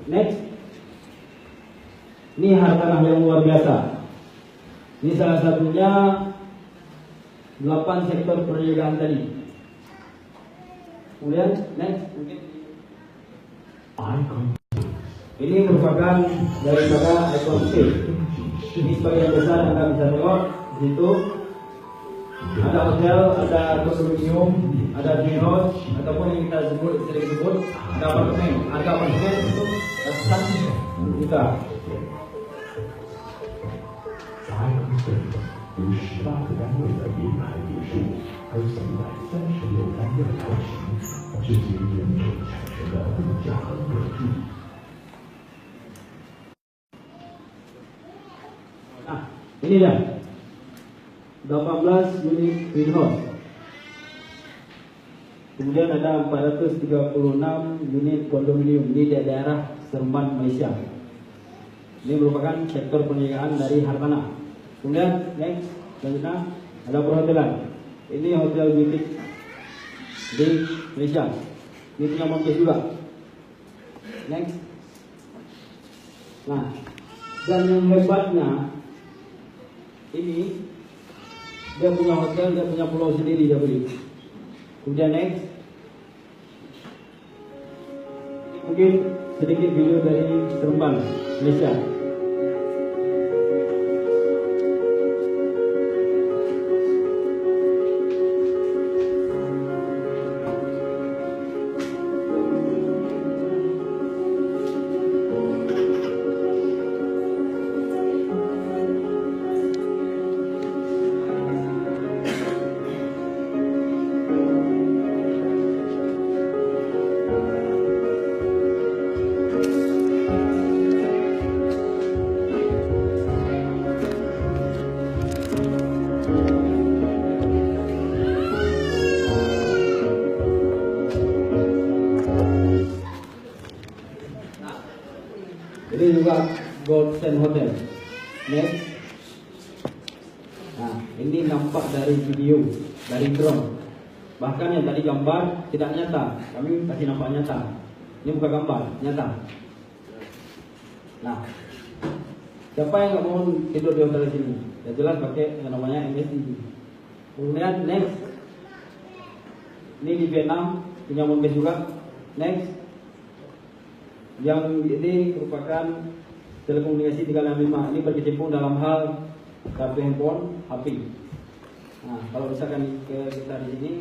Next, ini hartanah yang luar biasa. Ini salah satunya 8 sektor perniagaan tadi. Kemudian next, ini merupakan daripada Icon Space. Ini sebagian besar Anda bisa tengok di situ. Ada hotel, ada kondominium, ada greenhouse, ataupun yang kita sering sebut ada apartemen. Harga apartemen itu ratusan juta. Nah, ini dia 18 unit greenhouse. Kemudian ada 436 unit kondominium di daerah Seremban, Malaysia. Ini merupakan sektor perniagaan dari Hartanah. Kemudian next, selanjutnya ada perhotelan. Ini hotel butik di Malaysia. Ini punya Monkey juga. Next. Nah, dan yang hebatnya ini dia punya hotel, dia punya pulau sendiri dia beli. Kemudian next, mungkin sedikit video dari Seremban, Malaysia. Ini juga Gold Sand Hotel. Next. Nah, ini nampak dari video, dari drone. Bahkan yang tadi gambar tidak nyata, kami kasih nampak nyata. Ini bukan gambar, nyata. Nah, siapa yang nggak mau tidur di hotel sini? Ya jelas pakai yang namanya MSD. Kemudian next, ini di Vietnam punya Monkey juga. Next. Yang ini merupakan telekomunikasi 365. Ini berkecimpung dalam hal kartu handphone, HP. Nah, kalau misalkan kita di sini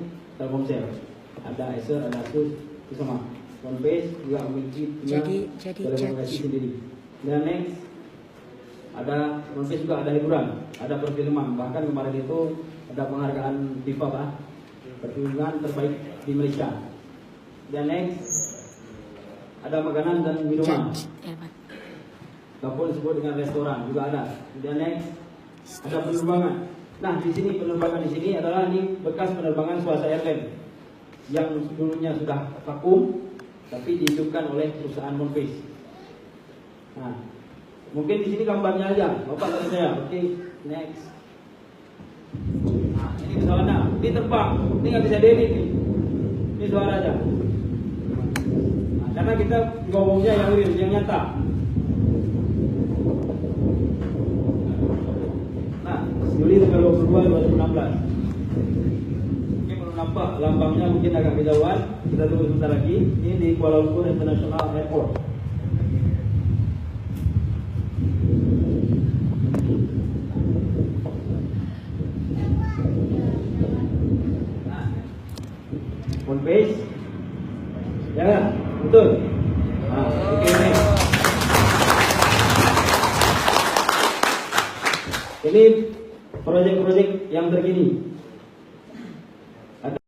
Telkomsel, ada Acer, ada Asus, itu sama. OnePace juga memiliki punya telekomunikasi sendiri. Dan next, ada OnePace juga ada hiburan, ada perfilman. Bahkan kemarin itu ada penghargaan FIFA Pak, perfilman terbaik di Malaysia. Dan next, ada makanan dan minuman. Ataupun disebut dengan restoran juga ada. Kemudian next, ada penerbangan. Nah, di sini penerbangan di sini adalah ini bekas penerbangan swasta airline yang dulunya sudah vakum, tapi dihidupkan oleh perusahaan Moonbase. Nah, mungkin di sini gambarnya aja, Bapak tanya saya. Oke, next. Nah, ini pesawatnya, ini terbang, ini nggak bisa diedit nih. Ini suara aja. Karena kita ngomongnya yang real, yang nyata. Nah, Juli tanggal 22, 2016. Mungkin belum nampak lambangnya, mungkin agak kejauhan. Kita tunggu sebentar lagi. Ini di Kuala Lumpur International Airport. Nah, Moonbase. Ya kan? Betul. Nah, oke ini. Ini proyek-proyek yang terkini.